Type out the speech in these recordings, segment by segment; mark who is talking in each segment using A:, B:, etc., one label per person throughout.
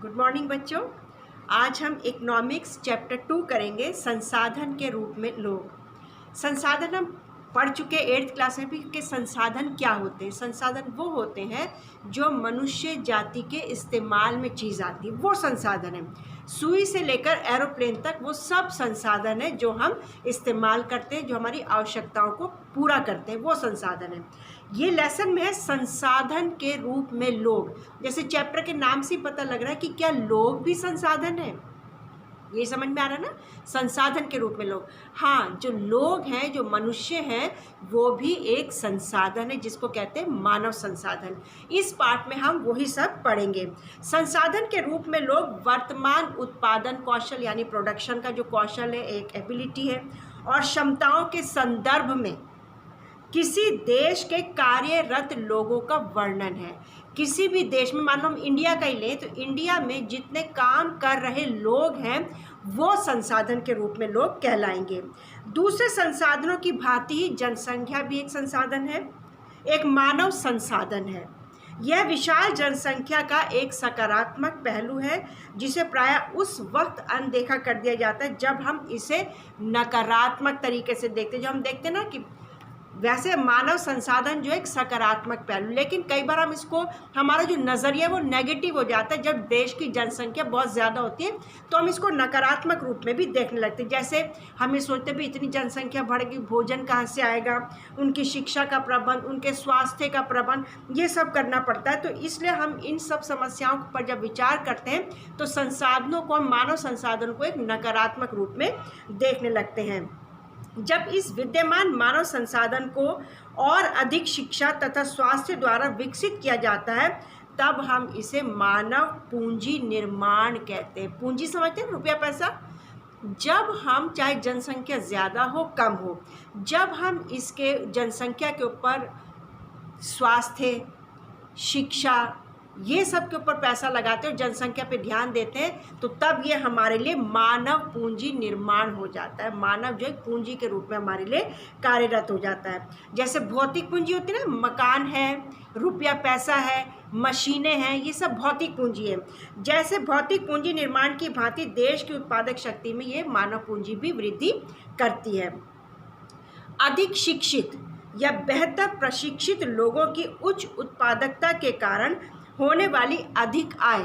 A: Good morning बच्चों। आज हम इकोनॉमिक्स चैप्टर 2 करेंगे, संसाधन के रूप में लोग। संसाधन हम पढ़ चुके 8th क्लास में भी कि संसाधन क्या होते हैं। संसाधन वो होते हैं जो मनुष्य जाति के इस्तेमाल में चीज़ आती है, वो संसाधन है। सुई से लेकर एरोप्लेन तक वो सब संसाधन है जो हम इस्तेमाल करते हैं, जो हमारी आवश्यकताओं को पूरा करते हैं, वो संसाधन है। ये लेसन में है संसाधन के रूप में लोग। जैसे चैप्टर के नाम से पता लग रहा है कि क्या लोग भी संसाधन है। ये समझ में आ रहा है ना, संसाधन के रूप में लोग। हाँ, जो लोग हैं, जो मनुष्य हैं, वो भी एक संसाधन है जिसको कहते हैं मानव संसाधन। इस पार्ट में हम वही सब पढ़ेंगे। संसाधन के रूप में लोग वर्तमान उत्पादन कौशल यानी प्रोडक्शन का जो कौशल है, एक एबिलिटी है, और क्षमताओं के संदर्भ में किसी देश के कार्यरत लोगों का वर्णन है। किसी भी देश में, मान लो हम इंडिया का ही लें, तो इंडिया में जितने काम कर रहे लोग हैं वो संसाधन के रूप में लोग कहलाएंगे। दूसरे संसाधनों की भांति ही जनसंख्या भी एक संसाधन है, एक मानव संसाधन है। यह विशाल जनसंख्या का एक सकारात्मक पहलू है जिसे प्रायः उस वक्त अनदेखा कर दिया जाता है जब हम इसे नकारात्मक तरीके से देखते हैं। जो हम देखते हैं ना कि वैसे मानव संसाधन जो एक सकारात्मक पहलू, लेकिन कई बार हम इसको, हमारा जो नज़रिया वो नेगेटिव हो जाता है। जब देश की जनसंख्या बहुत ज़्यादा होती है तो हम इसको नकारात्मक रूप में भी देखने लगते हैं। जैसे हम ये सोचते भी इतनी जनसंख्या बढ़ गई, भोजन कहाँ से आएगा, उनकी शिक्षा का प्रबंध, उनके स्वास्थ्य का प्रबंध, ये सब करना पड़ता है। तो इसलिए हम इन सब समस्याओं पर जब विचार करते हैं तो संसाधनों को, मानव संसाधन को एक नकारात्मक रूप में देखने लगते हैं। जब इस विद्यमान मानव संसाधन को और अधिक शिक्षा तथा स्वास्थ्य द्वारा विकसित किया जाता है तब हम इसे मानव पूंजी निर्माण कहते हैं। पूंजी समझते हैं, रुपया पैसा। जब हम, चाहे जनसंख्या ज़्यादा हो कम हो, जब हम इसके जनसंख्या के ऊपर स्वास्थ्य, शिक्षा, ये सब के ऊपर पैसा लगाते हैं और जनसंख्या पे ध्यान देते हैं, तो तब ये हमारे लिए मानव पूंजी निर्माण हो जाता है। मानव जो एक पूंजी के रूप में हमारे लिए कार्यरत हो जाता है। जैसे भौतिक पूंजी होती है ना, मकान है, रुपया पैसा है, मशीनें हैं, ये सब भौतिक पूंजी है। जैसे भौतिक पूंजी निर्माण की भांति देश की उत्पादक शक्ति में ये मानव पूंजी भी वृद्धि करती है। अधिक शिक्षित या बेहतर प्रशिक्षित लोगों की उच्च उत्पादकता के कारण होने वाली अधिक आय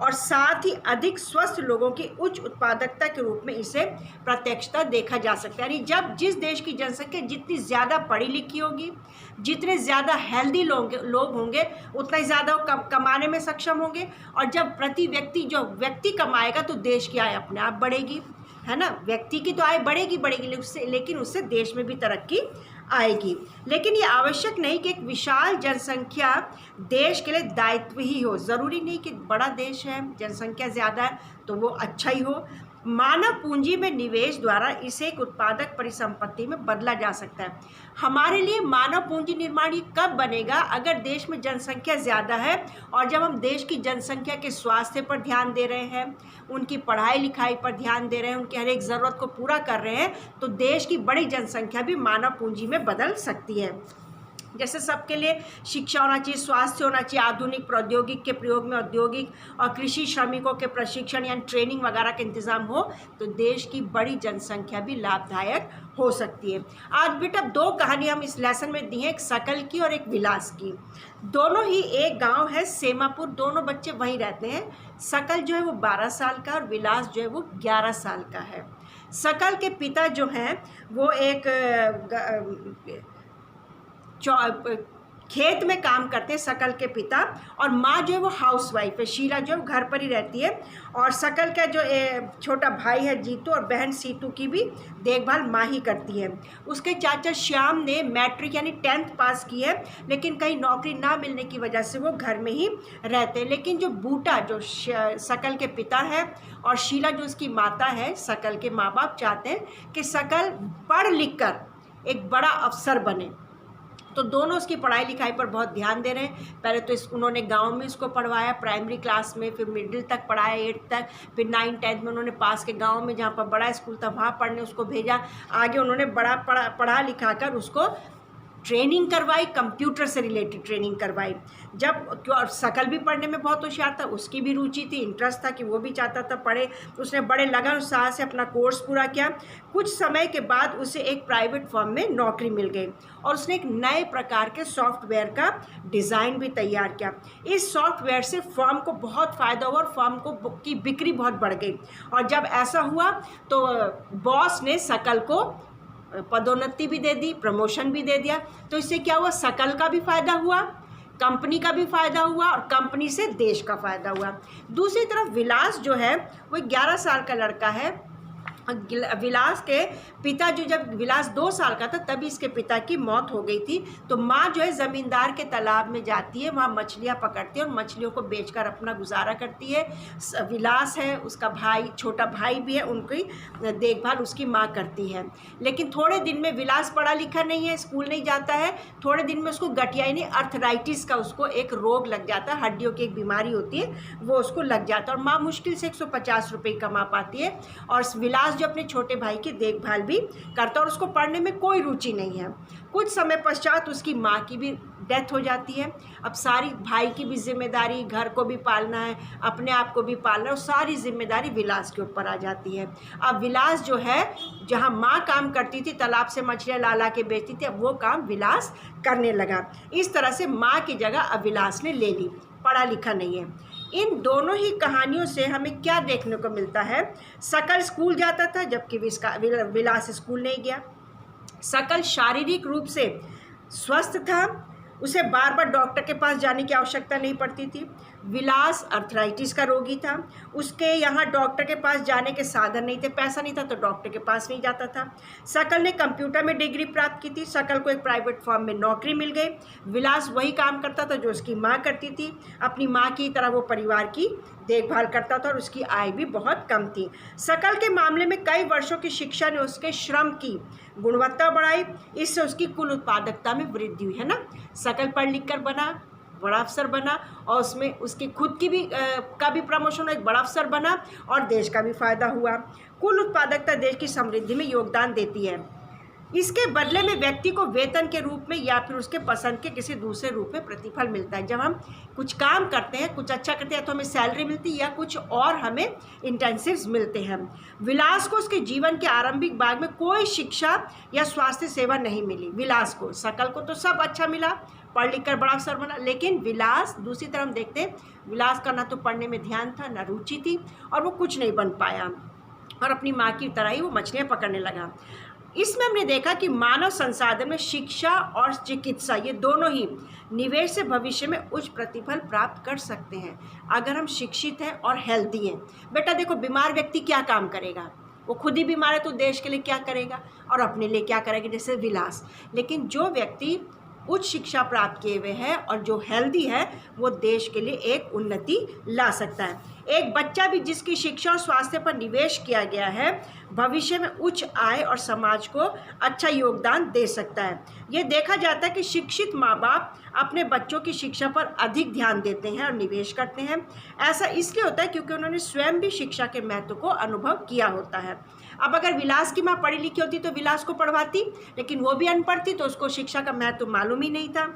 A: और साथ ही अधिक स्वस्थ लोगों की उच्च उत्पादकता के रूप में इसे प्रत्यक्षता देखा जा सकता है। यानी जब जिस देश की जनसंख्या जितनी ज़्यादा पढ़ी लिखी होगी, जितने ज़्यादा हेल्दी लोग होंगे, उतना ही ज़्यादा कमाने में सक्षम होंगे, और जब प्रति व्यक्ति जो व्यक्ति कमाएगा तो देश की आय अपने आप बढ़ेगी, है ना। व्यक्ति की तो आय बढ़ेगी, लेकिन उससे देश में भी तरक्की आएगी। लेकिन ये आवश्यक नहीं कि एक विशाल जनसंख्या देश के लिए दायित्व ही हो। ज़रूरी नहीं कि बड़ा देश है, जनसंख्या ज़्यादा है तो वो अच्छा ही हो। मानव पूंजी में निवेश द्वारा इसे एक उत्पादक परिसंपत्ति में बदला जा सकता है। हमारे लिए मानव पूंजी निर्माण ये कब बनेगा? अगर देश में जनसंख्या ज़्यादा है और जब हम देश की जनसंख्या के स्वास्थ्य पर ध्यान दे रहे हैं, उनकी पढ़ाई लिखाई पर ध्यान दे रहे हैं, उनकी हर एक ज़रूरत को पूरा कर रहे हैं, तो देश की बड़ी जनसंख्या भी मानव पूंजी में बदल सकती है। जैसे सबके लिए शिक्षा होना चाहिए, स्वास्थ्य होना चाहिए, आधुनिक प्रौद्योगिकी के प्रयोग में औद्योगिक और कृषि श्रमिकों के प्रशिक्षण यानी ट्रेनिंग वगैरह का इंतजाम हो, तो देश की बड़ी जनसंख्या भी लाभदायक हो सकती है। आज बेटा 2 कहानी हम इस लेसन में दी हैं, एक सकल की और एक विलास की। दोनों ही एक गांव है सेमापुर, दोनों बच्चे वहीं रहते हैं। सकल जो है वो 12 साल का और विलास जो है वो 11 साल का है। सकल के पिता जो हैं वो एक खेत में काम करते हैं, सकल के पिता, और माँ जो है वो हाउसवाइफ है, शीला जो है घर पर ही रहती है। और सकल का जो छोटा भाई है जीतू और बहन सीतू की भी देखभाल माँ ही करती है। उसके चाचा श्याम ने मैट्रिक यानी 10th पास की है, लेकिन कहीं नौकरी ना मिलने की वजह से वो घर में ही रहते हैं। लेकिन जो बूटा, जो सकल के पिता है, और शीला जो उसकी माता है, सकल के माँ बाप चाहते हैं कि सकल पढ़ लिख कर एक बड़ा अफसर बने, तो दोनों उसकी पढ़ाई लिखाई पर बहुत ध्यान दे रहे हैं। पहले तो उन्होंने गांव में इसको पढ़वाया प्राइमरी क्लास में, फिर मिडिल तक पढ़ाया 8th तक, फिर 9th 10th में उन्होंने पास के गांव में जहां पर बड़ा स्कूल था वहां पढ़ने उसको भेजा। आगे उन्होंने बड़ा पढ़ा लिखा कर उसको ट्रेनिंग करवाई, कंप्यूटर से रिलेटेड ट्रेनिंग करवाई। जब और सकल भी पढ़ने में बहुत होशियार था, उसकी भी रुचि थी, इंटरेस्ट था कि वो भी चाहता था पढ़े। उसने बड़े लगन उत्साह से अपना कोर्स पूरा किया। कुछ समय के बाद उसे एक प्राइवेट फर्म में नौकरी मिल गई और उसने एक नए प्रकार के सॉफ्टवेयर का डिज़ाइन भी तैयार किया। इस सॉफ्टवेयर से फर्म को बहुत फ़ायदा हुआ और फर्म को की बिक्री बहुत बढ़ गई। और जब ऐसा हुआ तो बॉस ने सकल को पदोन्नति भी दे दी, प्रमोशन भी दे दिया। तो इससे क्या हुआ, सकल का भी फ़ायदा हुआ, कंपनी का भी फ़ायदा हुआ और कंपनी से देश का फ़ायदा हुआ। दूसरी तरफ विलास जो है वो 11 साल का लड़का है। विलास के पिता जब विलास 2 साल का था तभी इसके पिता की मौत हो गई थी। तो माँ जो है ज़मींदार के तालाब में जाती है, वहाँ मछलियाँ पकड़ती है और मछलियों को बेचकर अपना गुजारा करती है। विलास है, उसका भाई, छोटा भाई भी है, उनकी देखभाल उसकी माँ करती है। लेकिन थोड़े दिन में विलास पढ़ा लिखा नहीं है, स्कूल नहीं जाता है। थोड़े दिन में उसको गठिया यानी अर्थराइटिस का उसको एक रोग लग जाता है, हड्डियों की एक बीमारी होती है, वो उसको लग जाता है और माँ मुश्किल से 150 रुपये कमा पाती है। और विलास जो अपने छोटे भाई की देखभाल भी करता और उसको पढ़ने में कोई रुचि नहीं है। कुछ समय पश्चात उसकी माँ की भी डेथ हो जाती है। अब सारी भाई की भी जिम्मेदारी, घर को भी पालना है, अपने आप को भी पालना है और सारी जिम्मेदारी विलास के ऊपर आ जाती है। अब विलास जो है, जहाँ माँ काम करती थी, तालाब से मछलियाँ ला ला के बेचती थी, अब वो काम विलास करने लगा। इस तरह से माँ की जगह अब विलास ने ले ली, पढ़ा लिखा नहीं है। इन दोनों ही कहानियों से हमें क्या देखने को मिलता है, सकल स्कूल जाता था जबकि विलास स्कूल नहीं गया। सकल शारीरिक रूप से स्वस्थ था, उसे बार बार डॉक्टर के पास जाने की आवश्यकता नहीं पड़ती थी। विलास अर्थराइटिस का रोगी था, उसके यहाँ डॉक्टर के पास जाने के साधन नहीं थे, पैसा नहीं था तो डॉक्टर के पास नहीं जाता था। सकल ने कंप्यूटर में डिग्री प्राप्त की थी, सकल को एक प्राइवेट फर्म में नौकरी मिल गई। विलास वही काम करता था जो उसकी माँ करती थी, अपनी माँ की तरह वो परिवार की देखभाल करता था और उसकी आय भी बहुत कम थी। सकल के मामले में कई वर्षों की शिक्षा ने उसके श्रम की गुणवत्ता बढ़ाई, इससे उसकी कुल उत्पादकता में वृद्धि हुई, है ना। सकल पढ़ लिख कर बना, बड़ा अफसर बना और उसमें उसकी खुद की भी का भी प्रमोशन, एक बड़ा अफसर बना और देश का भी फायदा हुआ। कुल उत्पादकता देश की समृद्धि में योगदान देती है। इसके बदले में व्यक्ति को वेतन के रूप में या फिर उसके पसंद के किसी दूसरे रूप में प्रतिफल मिलता है। जब हम कुछ काम करते हैं, कुछ अच्छा करते हैं, तो हमें सैलरी मिलती है या कुछ और हमें इंटेंसिव्स मिलते हैं। विलास को उसके जीवन के आरंभिक भाग में कोई शिक्षा या स्वास्थ्य सेवा नहीं मिली। विलास को, सकल को तो सब अच्छा मिला, पढ़ लिख कर बड़ा अफसर बना, लेकिन विलास, दूसरी तरफ देखते हैं, विलास का ना तो पढ़ने में ध्यान था, ना रुचि थी और वो कुछ नहीं बन पाया और अपनी माँ की तरह ही वो मछलियाँ पकड़ने लगा। इसमें हमने देखा कि मानव संसाधन में शिक्षा और चिकित्सा, ये दोनों ही निवेश से भविष्य में उच्च प्रतिफल प्राप्त कर सकते हैं अगर हम शिक्षित हैं और हेल्दी हैं। बेटा देखो, बीमार व्यक्ति क्या काम करेगा, वो खुद ही बीमार है तो देश के लिए क्या करेगा और अपने लिए क्या करेगा, जैसे विलास। लेकिन जो व्यक्ति उच्च शिक्षा प्राप्त किए हुए हैं और जो हेल्दी है, वो देश के लिए एक उन्नति ला सकता है। एक बच्चा भी जिसकी शिक्षा और स्वास्थ्य पर निवेश किया गया है, भविष्य में उच्च आय और समाज को अच्छा योगदान दे सकता है। ये देखा जाता है कि शिक्षित माँ बाप अपने बच्चों की शिक्षा पर अधिक ध्यान देते हैं और निवेश करते हैं। ऐसा इसलिए होता है क्योंकि उन्होंने स्वयं भी शिक्षा के महत्व को अनुभव किया होता है। अब अगर विलास की माँ पढ़ी लिखी होती तो विलास को पढ़वाती, लेकिन वो भी अनपढ़ थी तो उसको शिक्षा का महत्व मालूम ही नहीं था।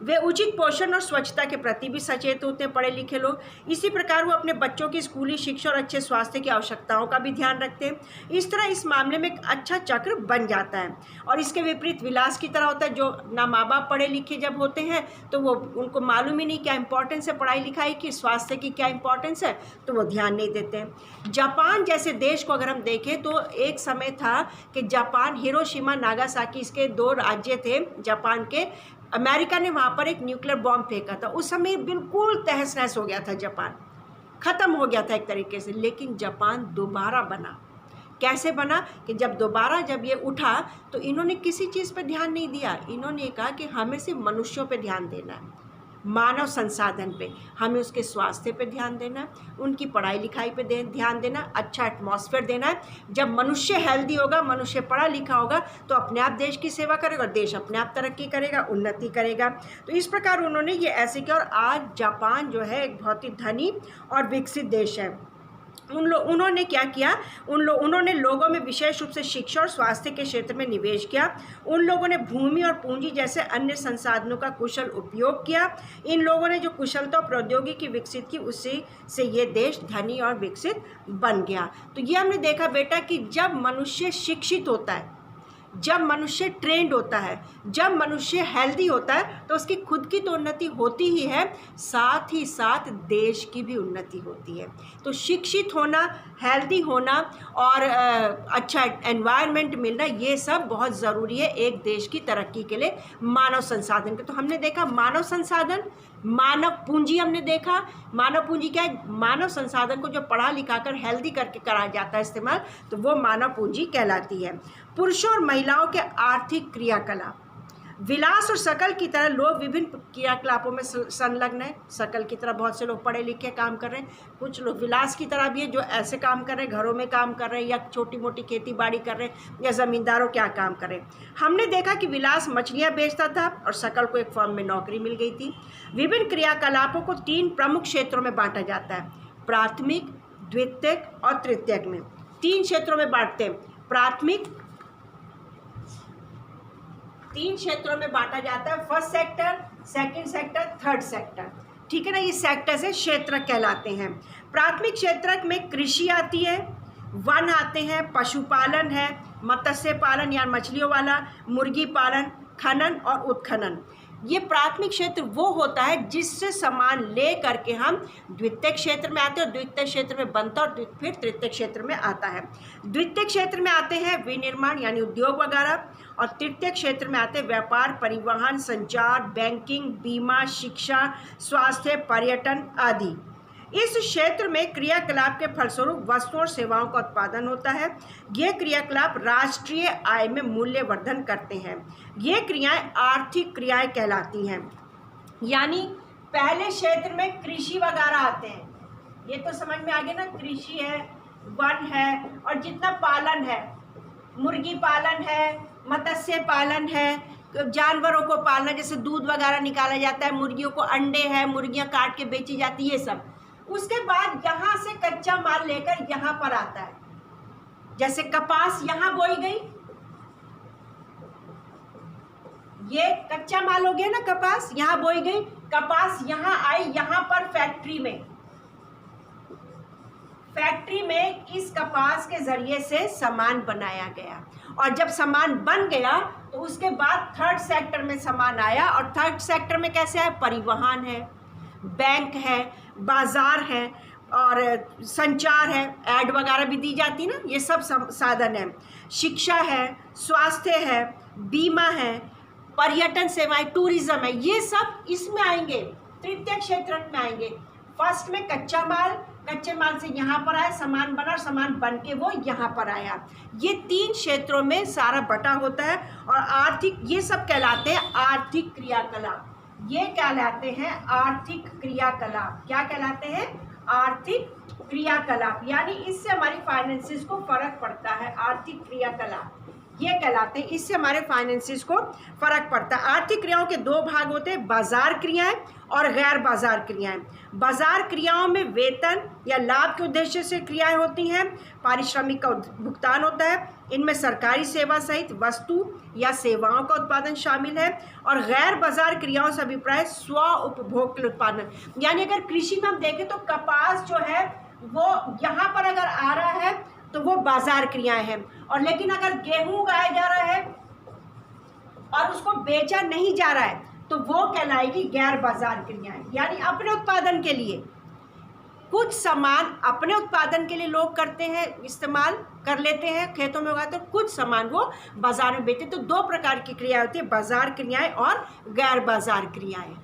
A: वे उचित पोषण और स्वच्छता के प्रति भी सचेत होते हैं, पढ़े लिखे लोग। इसी प्रकार वो अपने बच्चों की स्कूली शिक्षा और अच्छे स्वास्थ्य की आवश्यकताओं का भी ध्यान रखते हैं। इस तरह इस मामले में एक अच्छा चक्र बन जाता है। और इसके विपरीत विलास की तरह होता है, जो ना माँ बाप पढ़े लिखे जब होते हैं तो वो उनको मालूम ही नहीं क्या इंपॉर्टेंस है पढ़ाई लिखाई की, स्वास्थ्य की क्या इंपॉर्टेंस है, तो वो ध्यान नहीं देते हैं। जापान जैसे देश को अगर हम देखें तो एक समय था कि जापान, हिरोशिमा नागासाकी, इसके 2 राज्य थे जापान के। अमेरिका ने वहाँ पर एक न्यूक्लियर बॉम्ब फेंका था, उस समय बिल्कुल तहस नहस हो गया था, जापान ख़त्म हो गया था एक तरीके से। लेकिन जापान दोबारा बना। कैसे बना कि जब ये उठा तो इन्होंने किसी चीज़ पर ध्यान नहीं दिया। इन्होंने कहा कि हमें सिर्फ मनुष्यों पे ध्यान देना है, मानव संसाधन पे, हमें उसके स्वास्थ्य पे ध्यान देना है, उनकी पढ़ाई लिखाई पे ध्यान देना, अच्छा एटमॉस्फेयर देना है। जब मनुष्य हेल्दी होगा, मनुष्य पढ़ा लिखा होगा तो अपने आप देश की सेवा करेगा और देश अपने आप तरक्की करेगा, उन्नति करेगा। तो इस प्रकार उन्होंने ये ऐसे किया और आज जापान जो है एक बहुत ही धनी और विकसित देश है। उन्होंने क्या किया, उन्होंने लोगों में विशेष रूप से शिक्षा और स्वास्थ्य के क्षेत्र में निवेश किया। उन लोगों ने भूमि और पूंजी जैसे अन्य संसाधनों का कुशल उपयोग किया। इन लोगों ने जो कुशलता और प्रौद्योगिकी विकसित की, उससे ये देश धनी और विकसित बन गया। तो ये हमने देखा बेटा कि जब मनुष्य शिक्षित होता है, जब मनुष्य ट्रेंड होता है, जब मनुष्य हेल्दी होता है, तो उसकी खुद की तो उन्नति होती ही है, साथ ही साथ देश की भी उन्नति होती है। तो शिक्षित होना, हेल्दी होना और अच्छा एनवायरनमेंट मिलना, ये सब बहुत ज़रूरी है एक देश की तरक्की के लिए, मानव संसाधन के। तो हमने देखा मानव संसाधन, मानव पूंजी हमने देखा। मानव पूंजी क्या है? मानव संसाधन को जो पढ़ा लिखा कर हेल्दी करके कराया जाता है इस्तेमाल, तो वो मानव पूंजी कहलाती है। पुरुषों और महिलाओं के आर्थिक क्रियाकलाप, विलास और शकल की तरह लोग विभिन्न क्रियाकलापों में संलग्न हैं। शकल की तरह बहुत से लोग पढ़े लिखे काम कर रहे हैं, कुछ लोग विलास की तरह भी है जो ऐसे काम कर रहे हैं, घरों में काम कर रहे हैं, या छोटी मोटी खेती बाड़ी कर रहे हैं, या ज़मींदारों क्या काम कर रहे हैं। हमने देखा कि विलास मछलियाँ बेचता था और शकल को एक फर्म में नौकरी मिल गई थी। विभिन्न क्रियाकलापों को 3 प्रमुख क्षेत्रों में बांटा जाता है, प्राथमिक, द्वितीयक और तृतीयक में। 3 क्षेत्रों में बांटते हैं, प्राथमिक 3 क्षेत्रों में बांटा जाता है, first sector, second sector, third sector. ठीक है ना, ये सेक्टर से क्षेत्र कहलाते हैं। प्राथमिक क्षेत्र में कृषि आती है, वन आते हैं, पशुपालन है, मत्स्य पालन या मछलियों वाला, मुर्गी पालन, खनन और उत्खनन। ये प्राथमिक क्षेत्र वो होता है जिससे सामान ले करके हम द्वितीय क्षेत्र में आते हैं, और द्वितीय क्षेत्र में बनता और फिर तृतीय क्षेत्र में आता है। द्वितीय क्षेत्र में आते हैं विनिर्माण यानी उद्योग वगैरह, और तृतीय क्षेत्र में आते हैं व्यापार, परिवहन, संचार, बैंकिंग, बीमा, शिक्षा, स्वास्थ्य, पर्यटन आदि। इस क्षेत्र में क्रियाकलाप के फलस्वरूप वस्तुओं और सेवाओं का उत्पादन होता है। ये क्रियाकलाप राष्ट्रीय आय में मूल्यवर्धन करते हैं। ये क्रियाएं आर्थिक क्रियाएं कहलाती हैं। यानी पहले क्षेत्र में कृषि वगैरह आते हैं, ये तो समझ में आ गया ना, कृषि है, वन है, और जितना पालन है, मुर्गी पालन है, मत्स्य पालन है, जानवरों को पालना, जैसे दूध वगैरह निकाला जाता है, मुर्गियों को अंडे है, मुर्गियाँ काट के बेची जाती है, ये सब। उसके बाद यहाँ से कच्चा माल लेकर यहाँ पर आता है, जैसे कपास यहाँ बोई गई, ये कच्चा माल हो गया ना, कपास यहाँ बोई गई, कपास यहाँ आई, यहाँ पर फैक्ट्री में इस कपास के जरिए से सामान बनाया गया, और जब सामान बन गया तो उसके बाद थर्ड सेक्टर में सामान आया, और थर्ड सेक्टर में कैसे आया? परिवहन है, बैंक है, बाजार है, और संचार है, ऐड वगैरह भी दी जाती ना, ये सब साधन है। शिक्षा है, स्वास्थ्य है, बीमा है, पर्यटन सेवाएं, टूरिज्म है, ये सब इसमें आएंगे, तृतीय क्षेत्र में आएंगे। फर्स्ट में कच्चा माल, कच्चे माल से यहाँ पर आया, सामान बना और सामान बन के वो यहाँ पर आया। ये 3 क्षेत्रों में सारा बटा होता है, और आर्थिक, ये सब कहलाते हैं आर्थिक क्रियाकलाप। ये कहलाते हैं आर्थिक क्रियाकलाप। क्या कहलाते हैं? आर्थिक क्रियाकलाप। यानी इससे हमारी फाइनेंसिस को फर्क पड़ता है। आर्थिक क्रियाकलाप ये कहलाते हैं, इससे हमारे फाइनेंसिस को फर्क पड़ता है। आर्थिक क्रियाओं के 2 भाग होते हैं, बाजार क्रियाएं और गैर बाजार क्रियाएं। बाजार क्रियाओं में वेतन या लाभ के उद्देश्य से क्रियाएं होती हैं, पारिश्रमिक का भुगतान होता है, इनमें सरकारी सेवा सहित वस्तु या सेवाओं का उत्पादन शामिल है। और गैर बाजार क्रियाओं से अभिप्राय स्व उपभोग के उत्पादन। यानी अगर कृषि में हम देखें तो कपास जो है वो यहाँ पर अगर आ रहा है तो वो बाजार क्रियाएं हैं, और लेकिन अगर गेहूं उगाया जा रहा है और उसको बेचा नहीं जा रहा है तो वो कहलाएगी गैर बाजार क्रियाएं। यानी अपने उत्पादन के लिए, कुछ सामान अपने उत्पादन के लिए लोग करते हैं, इस्तेमाल कर लेते हैं, खेतों में उगाते हैं, कुछ सामान वो बाजार में बेचते। तो 2 प्रकार की क्रियाएं होती है, बाजार क्रियाएं और गैर बाजार क्रियाएं।